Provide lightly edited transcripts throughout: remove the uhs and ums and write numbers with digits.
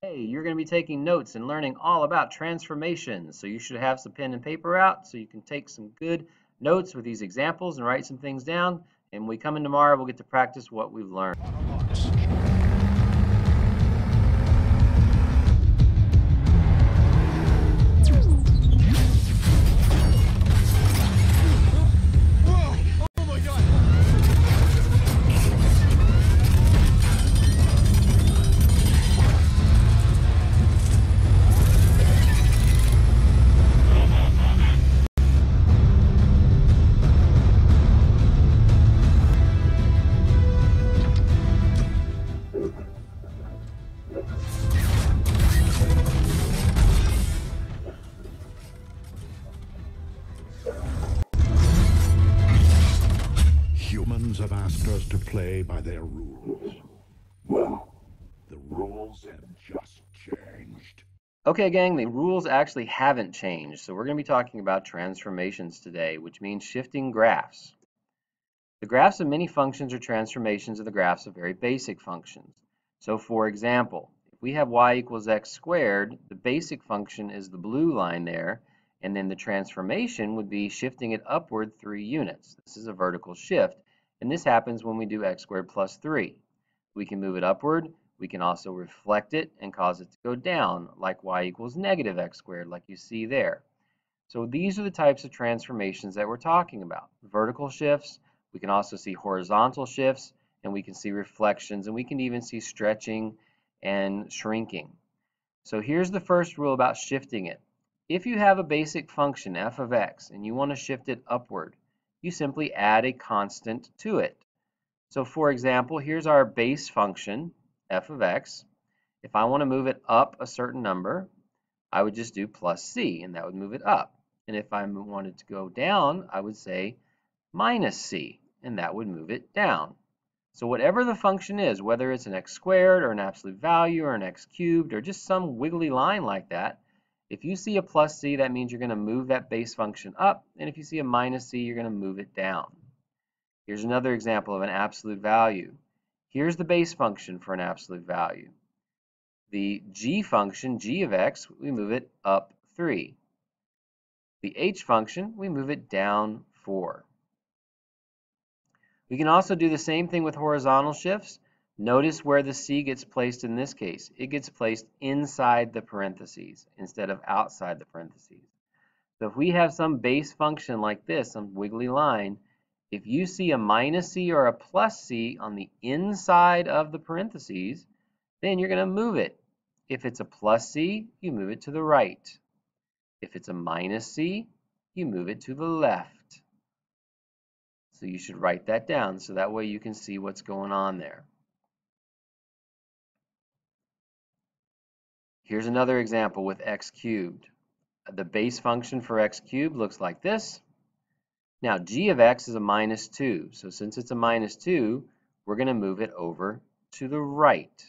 Hey, you're going to be taking notes and learning all about transformations. So you should have some pen and paper out so you can take some good notes with these examples and write some things down. And when we come in tomorrow, we'll get to practice what we've learned. Humans have asked us to play by their rules. Well, the rules have just changed. Okay, gang, the rules actually haven't changed. So we're going to be talking about transformations today, which means shifting graphs. The graphs of many functions are transformations of the graphs of very basic functions. So for example, if we have y equals x squared, the basic function is the blue line there, and then the transformation would be shifting it upward 3 units. This is a vertical shift, and this happens when we do x squared plus 3. We can move it upward. We can also reflect it and cause it to go down, like y equals negative x squared, like you see there. So these are the types of transformations that we're talking about. Vertical shifts, we can also see horizontal shifts, and we can see reflections, and we can even see stretching and shrinking. So here's the first rule about shifting it. If you have a basic function, f of x, and you want to shift it upward, you simply add a constant to it. So for example, here's our base function, f of x. If I want to move it up a certain number, I would just do plus c, and that would move it up. And if I wanted to go down, I would say minus c, and that would move it down. So whatever the function is, whether it's an x squared or an absolute value or an x cubed or just some wiggly line like that, if you see a plus c, that means you're going to move that base function up, and if you see a minus c, you're going to move it down. Here's another example of an absolute value. Here's the base function for an absolute value. The g function, g of x, we move it up 3. The h function, we move it down 4. We can also do the same thing with horizontal shifts. Notice where the c gets placed in this case. It gets placed inside the parentheses instead of outside the parentheses. So if we have some base function like this, some wiggly line, if you see a minus c or a plus c on the inside of the parentheses, then you're going to move it. If it's a plus c, you move it to the right. If it's a minus c, you move it to the left. So you should write that down so that way you can see what's going on there. Here's another example with x cubed. The base function for x cubed looks like this. Now g of x is a minus 2. So since it's a minus 2, we're going to move it over to the right.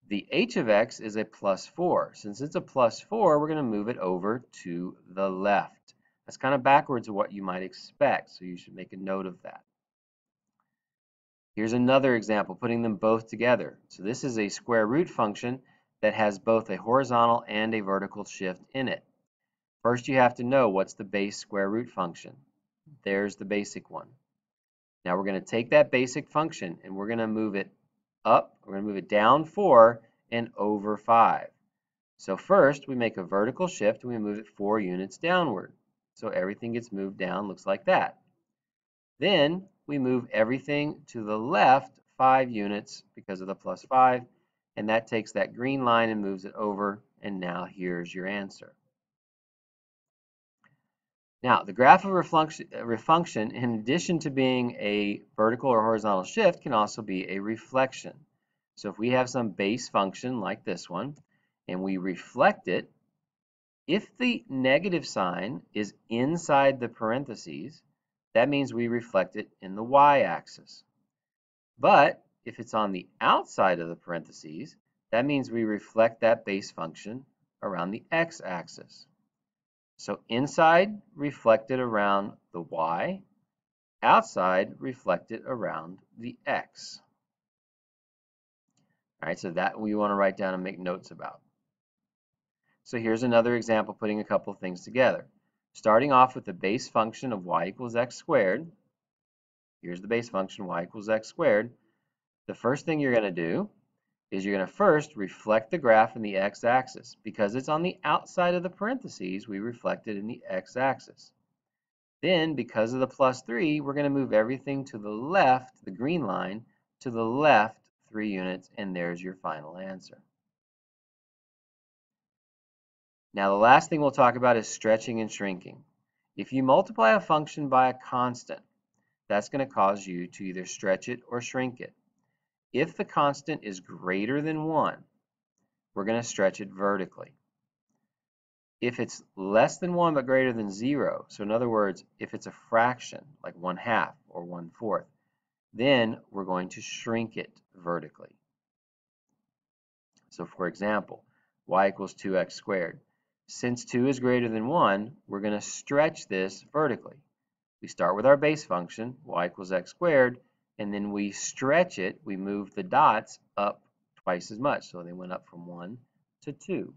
The h of x is a plus 4. Since it's a plus 4, we're going to move it over to the left. That's kind of backwards of what you might expect, so you should make a note of that. Here's another example, putting them both together. So this is a square root function that has both a horizontal and a vertical shift in it. First, you have to know what's the base square root function. There's the basic one. Now we're going to take that basic function and we're going to move it up, we're going to move it down 4 and over 5. So first, we make a vertical shift and we move it 4 units downward. So everything gets moved down, looks like that. Then we move everything to the left 5 units because of the plus 5, and that takes that green line and moves it over, and now here's your answer. Now, the graph of refunction, in addition to being a vertical or horizontal shift, can also be a reflection. So if we have some base function like this one, and we reflect it, if the negative sign is inside the parentheses, that means we reflect it in the y-axis. But if it's on the outside of the parentheses, that means we reflect that base function around the x-axis. So inside, reflected around the y, outside, reflected around the x. All right, so that we want to write down and make notes about. So here's another example putting a couple of things together. Starting off with the base function of y equals x squared. Here's the base function, y equals x squared. The first thing you're going to do is you're going to first reflect the graph in the x-axis. Because it's on the outside of the parentheses, we reflect it in the x-axis. Then, because of the plus 3, we're going to move everything to the left, the green line, to the left 3 units, and there's your final answer. Now, the last thing we'll talk about is stretching and shrinking. If you multiply a function by a constant, that's going to cause you to either stretch it or shrink it. If the constant is greater than 1, we're going to stretch it vertically. If it's less than 1 but greater than 0, so in other words, if it's a fraction, like 1/2 or 1/4, then we're going to shrink it vertically. So for example, y equals 2x squared. Since 2 is greater than 1, we're going to stretch this vertically. We start with our base function, y equals x squared, and then we stretch it, we move the dots up twice as much. So they went up from 1 to 2.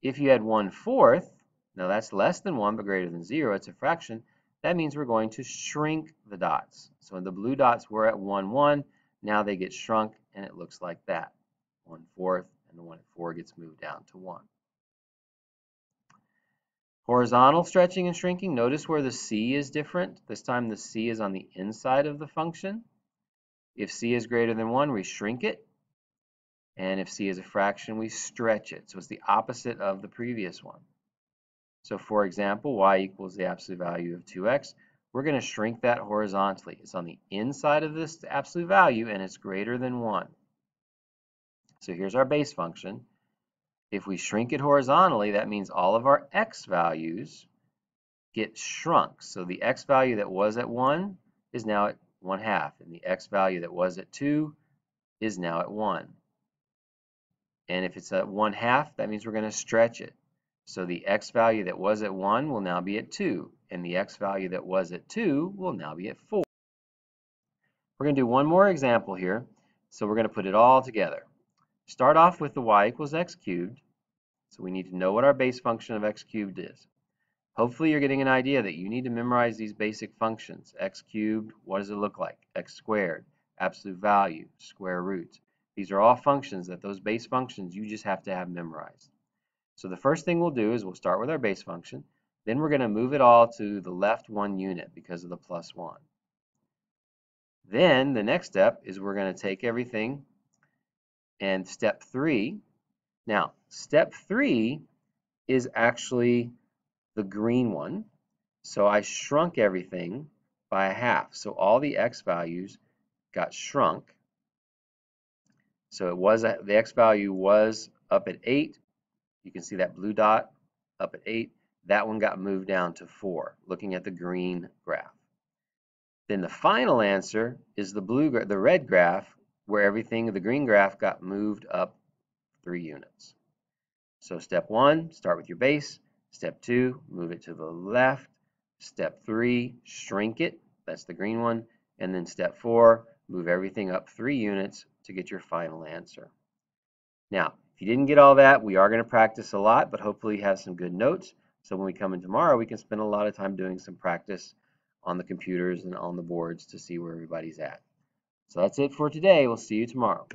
If you had 1/4, now that's less than 1 but greater than 0, it's a fraction, that means we're going to shrink the dots. So the blue dots were at 1, 1, now they get shrunk and it looks like that. 1/4 and the 1/4 gets moved down to 1. Horizontal stretching and shrinking, notice where the c is different. This time the c is on the inside of the function. If c is greater than 1, we shrink it. And if c is a fraction, we stretch it. So it's the opposite of the previous one. So for example, y equals the absolute value of 2x. We're going to shrink that horizontally. It's on the inside of this absolute value, and it's greater than 1. So here's our base function. If we shrink it horizontally, that means all of our x values get shrunk. So the x value that was at 1 is now at 1/2, and the x value that was at 2 is now at 1. And if it's at 1/2, that means we're going to stretch it. So the x value that was at 1 will now be at 2, and the x value that was at 2 will now be at 4. We're going to do one more example here, so we're going to put it all together. Start off with the y equals x cubed, so we need to know what our base function of x cubed is. Hopefully you're getting an idea that you need to memorize these basic functions. X cubed, what does it look like? X squared, absolute value, square root. These are all functions that those base functions you just have to have memorized. So the first thing we'll do is we'll start with our base function. Then we're going to move it all to the left 1 unit because of the plus 1. Then the next step is we're going to take everything and step 3. Now, step 3 is actually the green one. So I shrunk everything by 1/2. So all the x values got shrunk. So it was the x value was up at 8. You can see that blue dot up at 8. That one got moved down to 4, looking at the green graph. Then the final answer is the red graph, where everything, the green graph got moved up 3 units. So step 1, start with your base. Step 2, move it to the left. Step 3, shrink it. That's the green one. And then step 4, move everything up 3 units to get your final answer. Now, if you didn't get all that, we are going to practice a lot, but hopefully you have some good notes. So when we come in tomorrow, we can spend a lot of time doing some practice on the computers and on the boards to see where everybody's at. So that's it for today. We'll see you tomorrow.